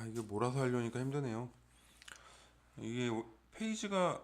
이게 몰아서 하려니까 힘드네요. 이게 페이지가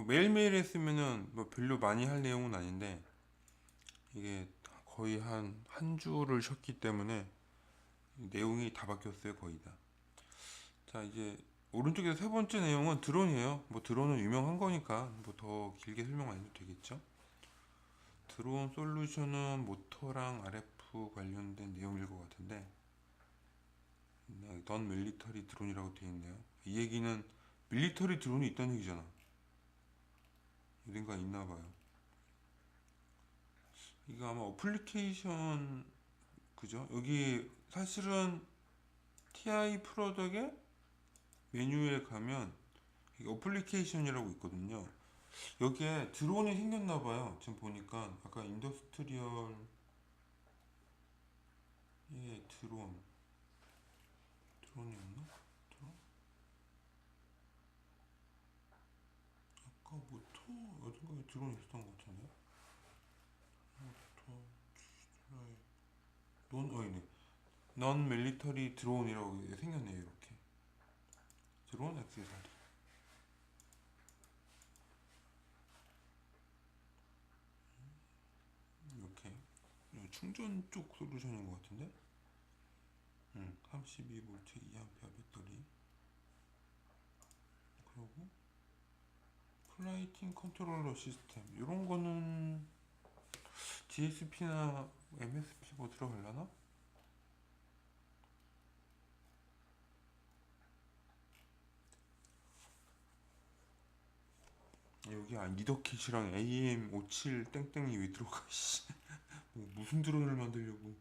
매일매일 했으면은 뭐 별로 많이 할 내용은 아닌데, 이게 거의 한 주를 쉬었기 때문에 내용이 다 바뀌었어요, 거의 다. 자, 이제 오른쪽에 세 번째 내용은 드론이에요. 뭐 드론은 유명한 거니까 뭐 더 길게 설명 안 해도 되겠죠? 드론 솔루션은 모터랑 RF 관련된 내용일 것 같은데, 넌 밀리터리 드론이라고 되어 있네요. 이 얘기는 밀리터리 드론이 있다는 얘기잖아. 어딘가 있나 봐요. 이거 아마 어플리케이션, 그죠? 여기 사실은 TI 프로덕의 메뉴에 가면 이게 어플리케이션이라고 있거든요. 여기에 드론이 생겼나 봐요. 지금 보니까 아까 인더스트리얼, 예, 드론이었나? 드론? 아까 모터 어딘가에 드론이 있었던 것 같은데. 모터 스트라이 넌 어이네. 넌 밀리터리 드론이라고 생겼네요. 이렇게 드론 액세서리. 이렇게 충전 쪽 솔루션인 것 같은데. 32V 2A 배터리. 그리고 플라이팅 컨트롤러 시스템 이런 거는 DSP나 MSP 뭐 들어가려나? 여기 리더킷이랑 AM57 땡땡이 왜 들어가? 씨. 뭐 무슨 드론을 만들려고?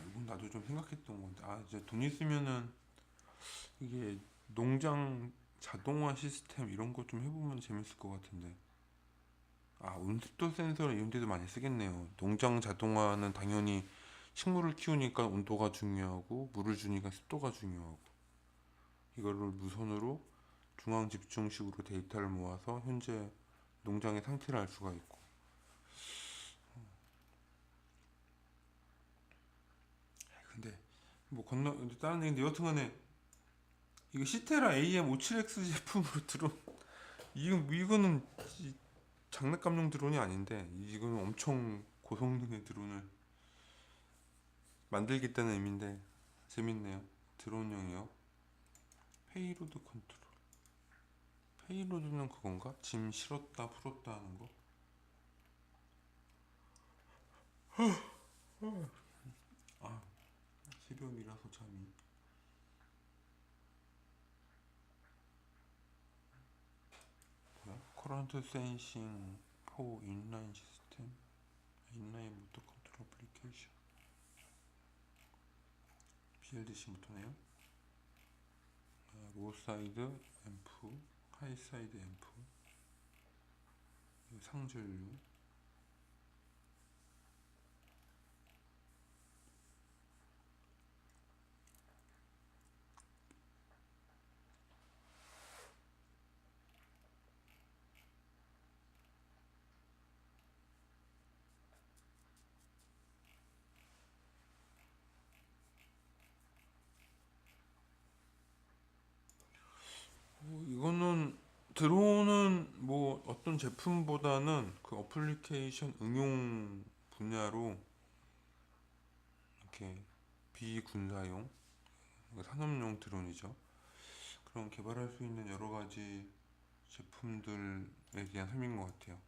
이건 나도 좀 생각했던 건데, 이제 돈 있으면은 이게 농장 자동화 시스템 이런 거 좀 해보면 재밌을 것 같은데. 온습도 센서 이런 데도 많이 쓰겠네요. 농장 자동화는 당연히 식물을 키우니까 온도가 중요하고 물을 주니까 습도가 중요하고, 이거를 무선으로 중앙 집중식으로 데이터를 모아서 현재 농장의 상태를 알 수가 있고. 근데 뭐 건너 다른 얘기인데, 여튼간에 이거 시테라 AM57X 제품으로 들어. 이거는 장난감용 드론이 아닌데, 이거는 엄청 고성능의 드론을 만들겠다는 의미인데 재밌네요. 드론용이요. 페이로드 컨트롤. 페이로드는 그건가? 짐 실었다 풀었다 하는 거? 새벽이라서 잠이. 뭐야? 커런트 센싱 4 인라인 시스템. 인라인 모터 컨트롤 어플리케이션. BLDC 모터네요. 로우 사이드 앰프, 하이 사이드 앰프, 상전류. 이거는 드론은 뭐 어떤 제품보다는 그 어플리케이션 응용 분야로 이렇게 비군사용, 산업용 드론이죠. 그런 개발할 수 있는 여러 가지 제품들에 대한 설명인 것 같아요.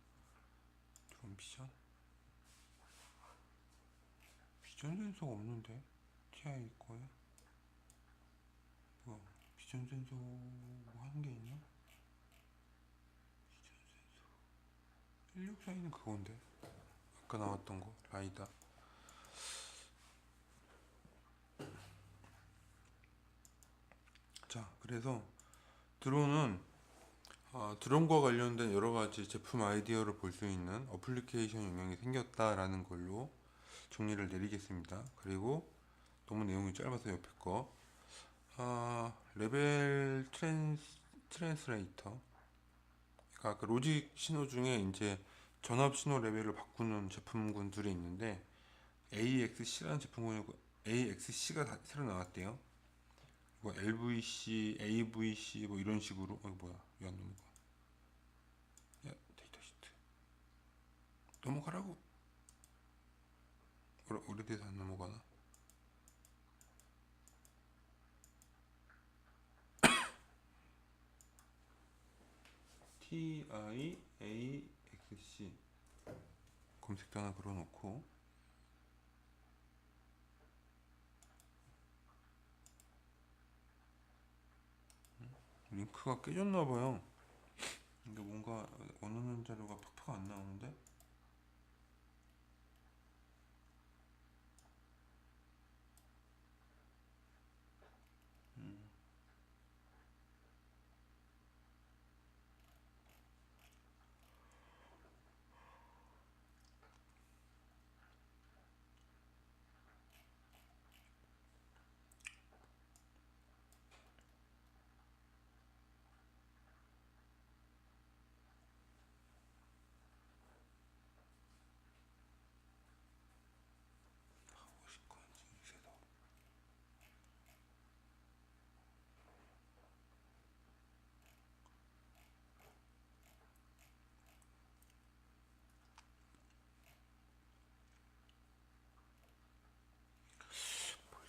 드론 비전? 비전 센서가 없는데? TI 거에? 뭐야? 비전 센서 뭐 하는 게 있나? 164는 그건데. 아까 나왔던 거, 라이다. 자, 그래서 드론은 드론과 관련된 여러 가지 제품 아이디어를 볼 수 있는 어플리케이션 영역이 생겼다라는 걸로 정리를 내리겠습니다. 그리고 너무 내용이 짧아서 옆에 거. 레벨 트랜스레이터. 그러니까 그 로직 신호 중에 이제 전압 신호 레벨을 바꾸는 제품군들이 있는데 AXC라는 제품군이고 AXC가 새로 나왔대요. 뭐 LVC, AVC 뭐 이런 식으로. 뭐야? 왜 안 넘어가? 야, 데이터 시트 넘어가라고. 오래돼서 안 넘어가나? TIAXC 검색도 하나 걸어놓고. 링크가 깨졌나봐요. 이게 뭔가 원하는 자료가 팍팍 안 나오는데.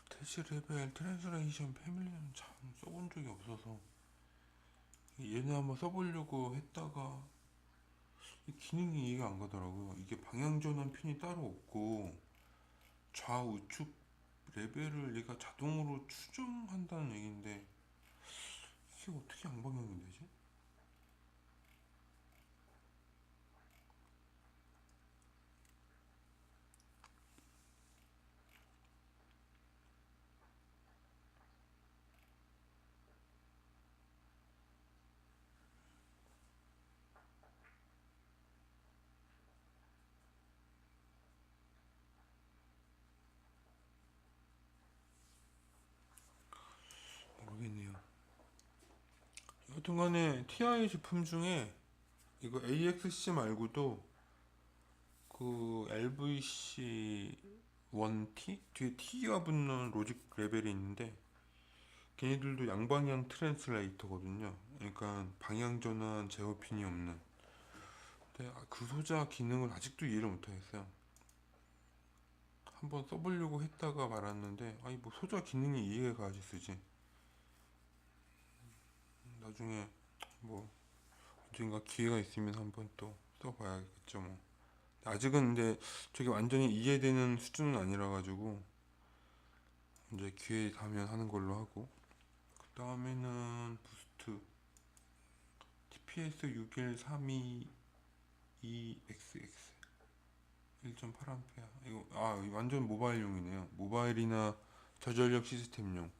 대시 레벨 트랜스레이션 패밀리는 참 써본 적이 없어서 얘네 한번 써보려고 했다가 이 기능이 이해가 안 가더라고요. 이게 방향 전환 핀이 따로 없고 좌우측 레벨을 얘가 자동으로 추정한다는 얘기인데 이게 어떻게 양방향이 되지? 모르겠네요. 여튼간에 TI 제품 중에 이거 AXC 말고도 그 LVC 1T 뒤에 T가 붙는 로직 레벨이 있는데 걔네들도 양방향 트랜스레이터거든요. 그러니까 방향 전환 제어핀이 없는. 근데 그 소자 기능을 아직도 이해를 못하겠어요. 한번 써보려고 했다가 말았는데 아니 뭐 소자 기능이 이해가 가지 쓰지. 나중에 뭐 언젠가 기회가 있으면 한번 또 써봐야겠죠 뭐. 아직은 근데 저게 완전히 이해되는 수준은 아니라 가지고 이제 기회 되면 하는 걸로 하고. 그 다음에는 부스트 TPS 61322XX 1.8A. 이거 완전 모바일용이네요. 모바일이나 저전력 시스템용.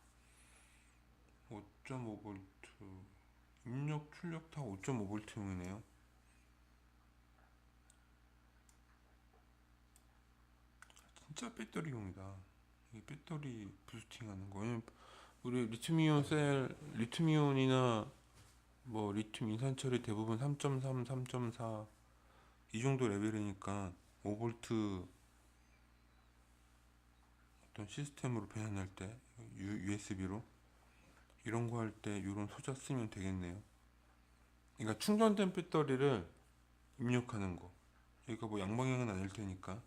5.5V 입력 출력 다 5.5V용이네요. 진짜 배터리용이다. 이 배터리 부스팅하는 거. 왜냐면 우리 리튬이온 셀, 리튬이온이나 뭐 리튬 인산철이 대부분 3.3, 3.4 이 정도 레벨이니까 5V 어떤 시스템으로 변환할 때 USB로 이런 거 할 때 이런 소자 쓰면 되겠네요. 그러니까 충전된 배터리를 입력하는 거. 이거 뭐 양방향은 아닐 테니까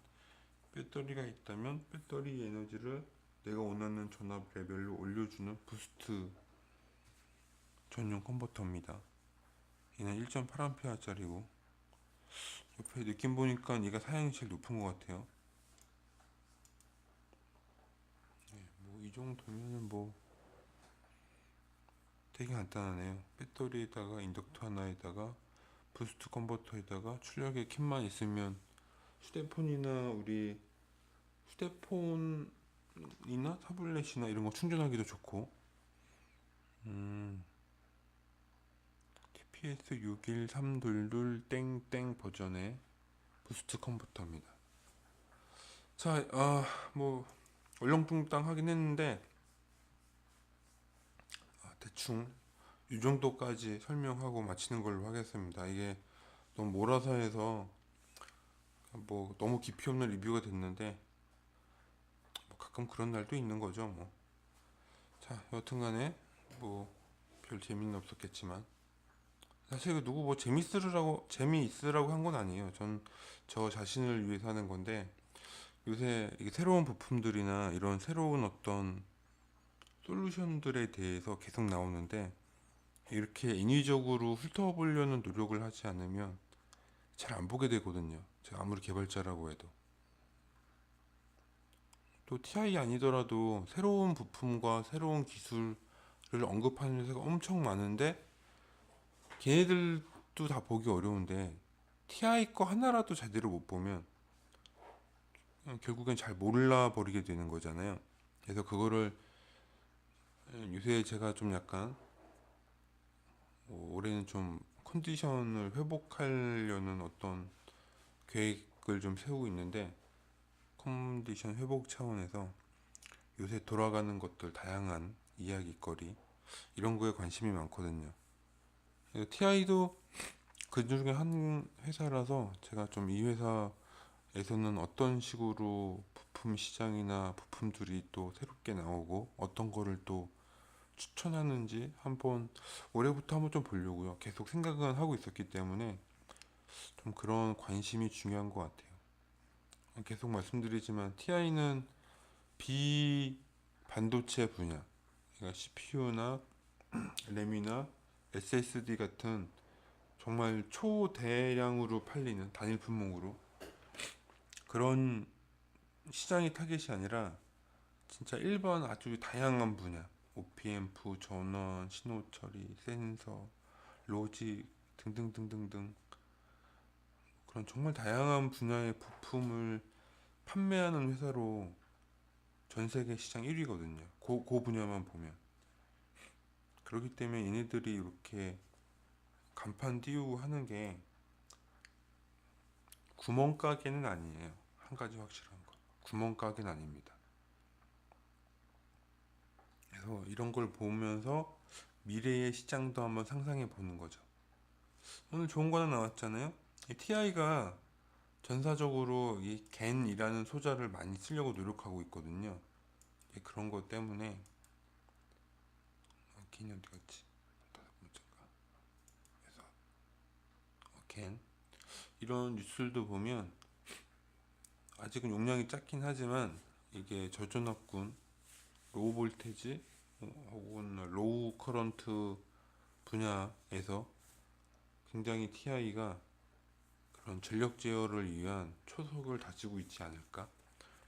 배터리가 있다면 배터리 에너지를 내가 원하는 전압 레벨로 올려주는 부스트 전용 컨버터입니다. 얘는 1.8A짜리고 옆에 느낌 보니까 얘가 사양이 제일 높은 것 같아요. 뭐 이 정도면은 뭐 되게 간단하네요. 배터리에다가 인덕터 하나에다가 부스트 컨버터에다가 출력의 kit만 있으면 휴대폰이나 우리 휴대폰이나 타블렛이나 이런 거 충전하기도 좋고. TPS 61322 땡땡 버전의 부스트 컨버터입니다. 자, 뭐 얼렁뚱땅 하긴 했는데 대충 이 정도까지 설명하고 마치는 걸로 하겠습니다. 이게 너무 몰아서 해서 뭐 너무 깊이 없는 리뷰가 됐는데 뭐 가끔 그런 날도 있는 거죠. 뭐. 자, 여튼간에 뭐 별 재미는 없었겠지만 사실 그 누구 뭐 재미있으라고 한 건 아니에요. 전 저 자신을 위해서 하는 건데 요새 이게 새로운 부품들이나 이런 새로운 어떤 솔루션들에 대해서 계속 나오는데 이렇게 인위적으로 훑어보려는 노력을 하지 않으면 잘 안 보게 되거든요. 제가 아무리 개발자라고 해도. 또 TI 아니더라도 새로운 부품과 새로운 기술을 언급하는 회사가 엄청 많은데 걔네들도 다 보기 어려운데 TI 거 하나라도 제대로 못 보면 결국엔 잘 몰라 버리게 되는 거잖아요. 그래서 그거를 요새 제가 좀 약간 올해는 좀 컨디션을 회복하려는 어떤 계획을 좀 세우고 있는데 컨디션 회복 차원에서 요새 돌아가는 것들 다양한 이야기거리 이런 거에 관심이 많거든요. TI도 그 중에 한 회사라서 제가 좀 이 회사에서는 어떤 식으로 부품 시장이나 부품들이 또 새롭게 나오고 어떤 거를 또 추천하는지 한번 올해부터 한번 좀 보려고요. 계속 생각은 하고 있었기 때문에 좀 그런 관심이 중요한 것 같아요. 계속 말씀드리지만 TI는 비반도체 분야, 그러니까 CPU나 램이나 SSD 같은 정말 초대량으로 팔리는 단일 품목으로 그런 시장이 타겟이 아니라 진짜 일반 아주 다양한 분야 OPM프, 전원, 신호 처리, 센서, 로직 등등등등등 그런 정말 다양한 분야의 부품을 판매하는 회사로 전 세계 시장 1위거든요. 그 분야만 보면. 그렇기 때문에 얘네들이 이렇게 간판 띄우고 하는 게 구멍가게는 아니에요. 한 가지 확실한 거. 구멍가게는 아닙니다. 그래서 이런 걸 보면서 미래의 시장도 한번 상상해 보는 거죠. 오늘 좋은 거 하나 나왔잖아요. TI가 전사적으로 이 겐이라는 소자를 많이 쓰려고 노력하고 있거든요. 그런 것 때문에 겐이 어디 갔지? 그래서 겐 이런 뉴스들도 보면 아직은 용량이 작긴 하지만 이게 저전압군, 로우 볼테지 혹은 로우 커런트 분야에서 굉장히 TI가 그런 전력 제어를 위한 초석을 다지고 있지 않을까?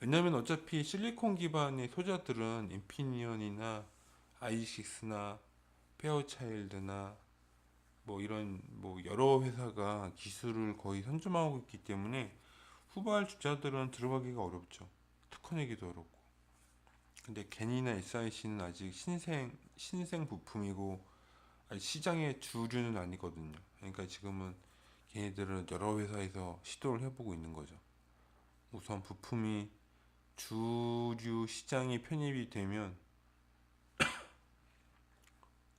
왜냐면 어차피 실리콘 기반의 소자들은 인피니언이나 i6나 페어차일드나 뭐 이런 뭐 여러 회사가 기술을 거의 선점하고 있기 때문에 후발 주자들은 들어가기가 어렵죠. 특허내기도 어렵고. 근데 겐이나 SIC는 아직 신생 부품이고 아직 시장의 주류는 아니거든요. 그러니까 지금은 걔네들은 여러 회사에서 시도를 해보고 있는 거죠. 우선 부품이 주류 시장에 편입이 되면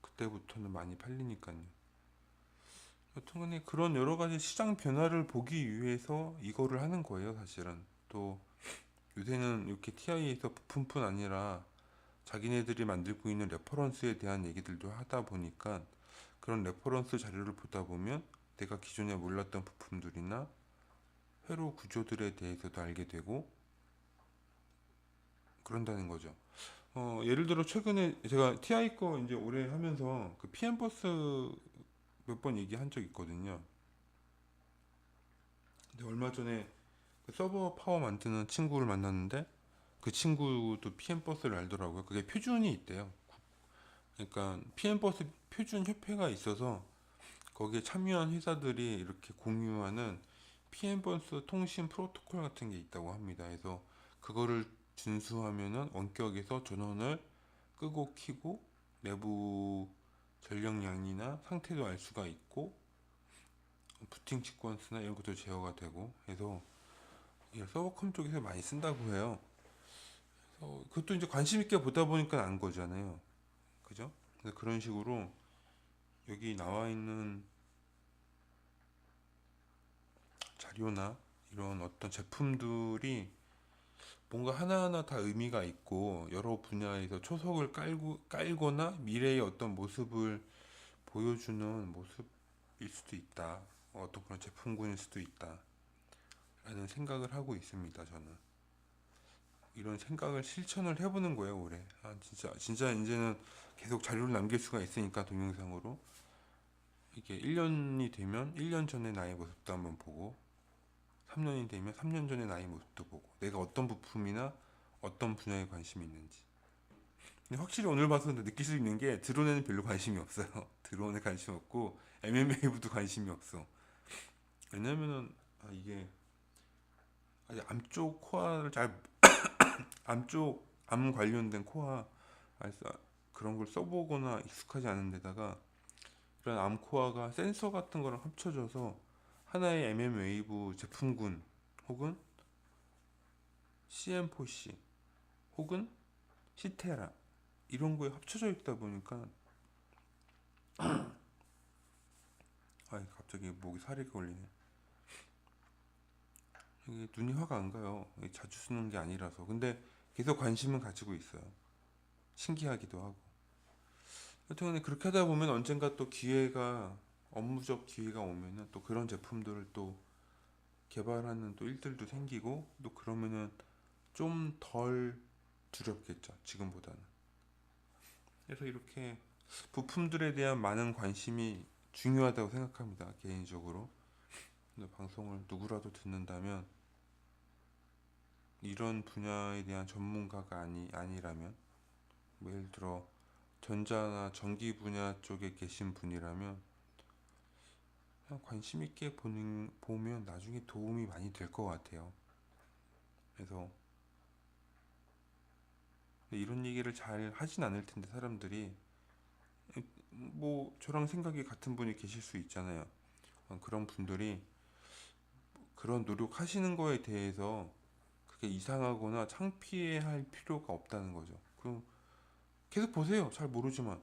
그때부터는 많이 팔리니까요. 여튼간에 그런 여러 가지 시장 변화를 보기 위해서 이거를 하는 거예요, 사실은. 또 요새는 이렇게 TI에서 부품뿐 아니라 자기네들이 만들고 있는 레퍼런스에 대한 얘기들도 하다 보니까 그런 레퍼런스 자료를 보다 보면 내가 기존에 몰랐던 부품들이나 회로 구조들에 대해서도 알게 되고 그런다는 거죠. 예를 들어 최근에 제가 TI 거 이제 오래 하면서 그 PM 버스 몇 번 얘기한 적 있거든요. 근데 얼마 전에 그 서버 파워 만드는 친구를 만났는데 그 친구도 PM 버스를 알더라고요. 그게 표준이 있대요. 그러니까 PM 버스 표준 협회가 있어서 거기에 참여한 회사들이 이렇게 공유하는 PM 버스 통신 프로토콜 같은 게 있다고 합니다. 그래서 그거를 준수하면은 원격에서 전원을 끄고 켜고 내부 전력량이나 상태도 알 수가 있고 부팅 시퀀스나 이런 것도 제어가 되고 해서 서버컴 쪽에서 많이 쓴다고 해요. 그것도 이제 관심 있게 보다 보니까 안 거잖아요. 그죠? 그래서 그런 식으로 여기 나와 있는 자료나 이런 어떤 제품들이 뭔가 하나하나 다 의미가 있고 여러 분야에서 초석을 깔거나 미래의 어떤 모습을 보여주는 모습일 수도 있다. 어떤 그런 제품군일 수도 있다. 라는 생각을 하고 있습니다, 저는. 이런 생각을 실천을 해보는 거예요, 올해. 진짜 이제는 계속 자료를 남길 수가 있으니까, 동영상으로. 이게 1년이 되면 1년 전의 나의 모습도 한번 보고, 3년이 되면 3년 전의 나의 모습도 보고, 내가 어떤 부품이나 어떤 분야에 관심이 있는지. 근데 확실히 오늘 봐서 느낄 수 있는 게 드론에는 별로 관심이 없어요. 드론에 관심 없고 MMA부도 관심이 없어. 왜냐면은 이게 아직 암쪽 코어를 잘 암쪽 암 관련된 코어 그런 걸 써보거나 익숙하지 않은 데다가 이런 암 코어가 센서 같은 거랑 합쳐져서 하나의 MM 웨이브 제품군 혹은 CM4C 혹은 시테라 이런 거에 합쳐져 있다 보니까 갑자기 목이 사리가 걸리네. 이게 눈이 화가 안 가요. 자주 쓰는 게 아니라서. 근데 계속 관심은 가지고 있어요. 신기하기도 하고. 여튼 그렇게 하다 보면 언젠가 또 기회가 업무적 기회가 오면은 또 그런 제품들을 또 개발하는 또 일들도 생기고 또 그러면은 좀 덜 두렵겠죠. 지금보다는. 그래서 이렇게 부품들에 대한 많은 관심이 중요하다고 생각합니다. 개인적으로. 근데 방송을 누구라도 듣는다면 이런 분야에 대한 전문가가 아니라면 뭐 예를 들어 전자나 전기 분야 쪽에 계신 분이라면 그냥 관심 있게 보면 나중에 도움이 많이 될 것 같아요. 그래서 이런 얘기를 잘 하진 않을 텐데 사람들이 뭐 저랑 생각이 같은 분이 계실 수 있잖아요. 그런 분들이 그런 노력하시는 거에 대해서 그게 이상하거나 창피해할 필요가 없다는 거죠. 그럼 계속 보세요. 잘 모르지만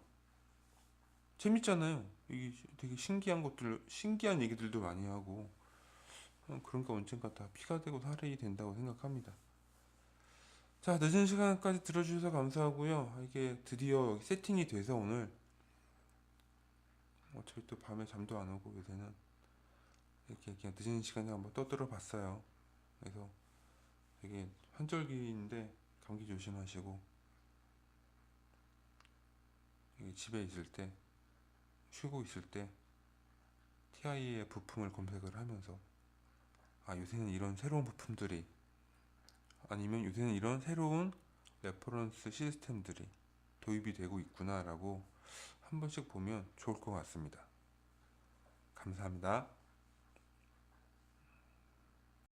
재밌잖아요. 이게 되게 신기한 얘기들도 많이 하고 그런 거 언젠가 다 피가 되고 살이 된다고 생각합니다. 자, 늦은 시간까지 들어주셔서 감사하고요. 이게 드디어 여기 세팅이 돼서 오늘 어차피 또 밤에 잠도 안 오고 요새는 이렇게 그냥 늦은 시간에 한번 떠들어 봤어요. 그래서 되게 환절기인데 감기 조심하시고 집에 있을 때 쉬고 있을 때 TI의 부품을 검색을 하면서 요새는 이런 새로운 부품들이 아니면 요새는 이런 새로운 레퍼런스 시스템들이 도입이 되고 있구나라고 한 번씩 보면 좋을 것 같습니다. 감사합니다.